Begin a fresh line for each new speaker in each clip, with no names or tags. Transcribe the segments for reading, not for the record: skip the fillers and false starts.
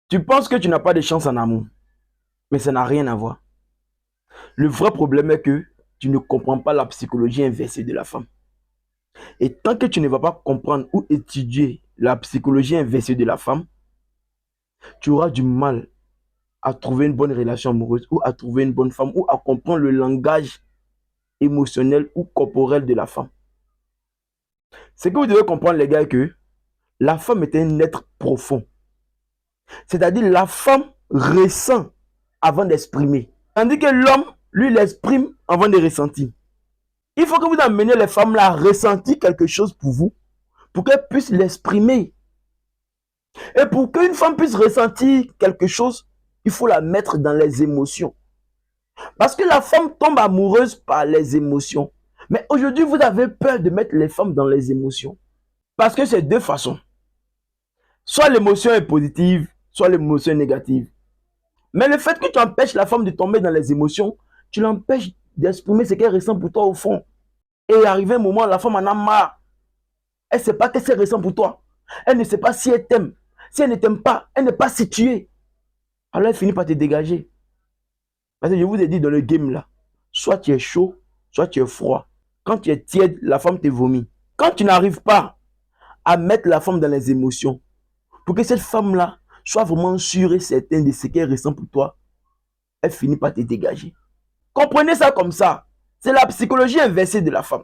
Tu penses que tu n'as pas de chance en amour, mais ça n'a rien à voir. Le vrai problème est que tu ne comprends pas la psychologie inversée de la femme. Et tant que tu ne vas pas comprendre ou étudier la psychologie inversée de la femme, tu auras du mal à trouver une bonne relation amoureuse ou à trouver une bonne femme ou à comprendre le langage émotionnel ou corporel de la femme. Ce que vous devez comprendre, les gars, est que la femme est un être profond. C'est-à-dire la femme ressent avant d'exprimer. Tandis que l'homme, lui, l'exprime avant de ressentir. Il faut que vous ameniez les femmes là à ressentir quelque chose pour vous, pour qu'elles puissent l'exprimer. Et pour qu'une femme puisse ressentir quelque chose, il faut la mettre dans les émotions. Parce que la femme tombe amoureuse par les émotions. Mais aujourd'hui, vous avez peur de mettre les femmes dans les émotions. Parce que c'est deux façons. Soit l'émotion est positive, soit l'émotion est négative. Mais le fait que tu empêches la femme de tomber dans les émotions, tu l'empêches d'exprimer ce qu'elle ressent pour toi au fond. Et arrivé un moment, la femme en a marre. Elle ne sait pas qu'est-ce qu'elle ressent pour toi. Elle ne sait pas si elle t'aime. Si elle ne t'aime pas, elle n'est pas située. Alors elle finit par te dégager. Parce que je vous ai dit dans le game là, soit tu es chaud, soit tu es froid. Quand tu es tiède, la femme te vomit. Quand tu n'arrives pas à mettre la femme dans les émotions, pour que cette femme-là soit vraiment sûre et certaine de ce qu'elle ressent pour toi, elle finit par te dégager. Comprenez ça comme ça. C'est la psychologie inversée de la femme.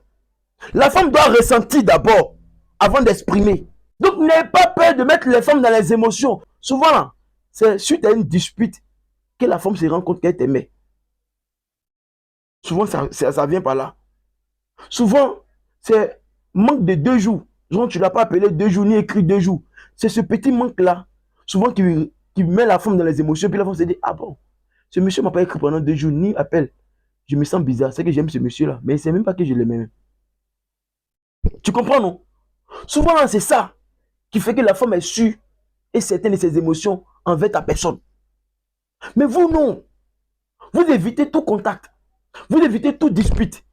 La femme doit ressentir d'abord avant d'exprimer. Donc n'ayez pas peur de mettre les femmes dans les émotions. Souvent, c'est suite à une dispute que la femme se rend compte qu'elle t'aimait. Souvent, ça vient par là. Souvent, c'est manque de 2 jours. Genre, tu ne l'as pas appelé 2 jours, ni écrit 2 jours. C'est ce petit manque-là, souvent qui met la femme dans les émotions. Puis la femme se dit, ah bon, ce monsieur ne m'a pas écrit pendant 2 jours, ni appel. Je me sens bizarre, c'est que j'aime ce monsieur-là. Mais c'est même pas que je l'aime. Tu comprends, non? Souvent, c'est ça qui fait que la femme est sûre et certaine de ses émotions envers ta personne. Mais vous, non. Vous évitez tout contact. Vous évitez toute dispute.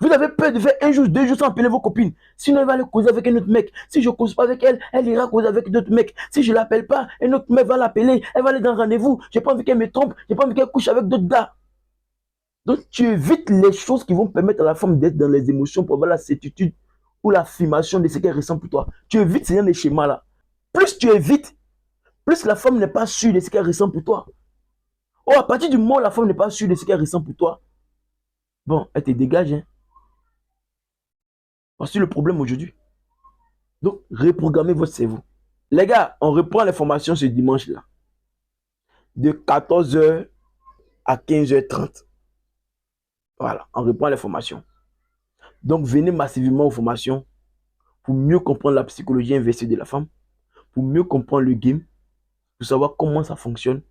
Vous avez peur de faire 1 jour, 2 jours sans appeler vos copines. Sinon, elle va aller causer avec un autre mec. Si je ne cause pas avec elle, elle ira causer avec d'autres mecs. Si je ne l'appelle pas, un autre mec va l'appeler. Elle va aller dans un rendez-vous. Je n'ai pas envie qu'elle me trompe. Je n'ai pas envie qu'elle couche avec d'autres gars. Donc, tu évites les choses qui vont permettre à la femme d'être dans les émotions pour avoir la certitude ou l'affirmation de ce qu'elle ressent pour toi. Tu évites ces schémas-là. Plus tu évites, plus la femme n'est pas sûre de ce qu'elle ressent pour toi. Oh, à partir du moment où la femme n'est pas sûre de ce qu'elle ressent pour toi, bon, elle te dégage. Hein. Voici le problème aujourd'hui. Donc, reprogrammez votre cerveau. Les gars, on reprend les formations ce dimanche-là. De 14h à 15h30. Voilà, on reprend les formations. Donc, venez massivement aux formations pour mieux comprendre la psychologie inversée de la femme, pour mieux comprendre le game, pour savoir comment ça fonctionne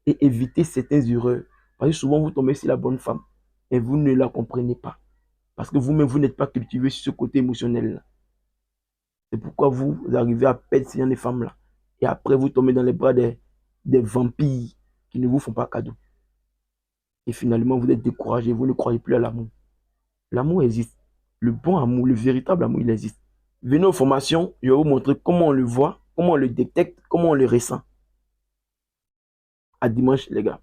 et éviter certaines erreurs. Parce que souvent, vous tombez sur la bonne femme et vous ne la comprenez pas. Parce que vous-même, vous n'êtes pas cultivé sur ce côté émotionnel-là. C'est pourquoi vous arrivez à perdre ces femmes-là. Et après, vous tombez dans les bras des vampires qui ne vous font pas cadeau. Et finalement, vous êtes découragé, vous ne croyez plus à l'amour. L'amour existe. Le bon amour, le véritable amour, il existe. Venez aux formations, je vais vous montrer comment on le voit, comment on le détecte, comment on le ressent. À dimanche, les gars.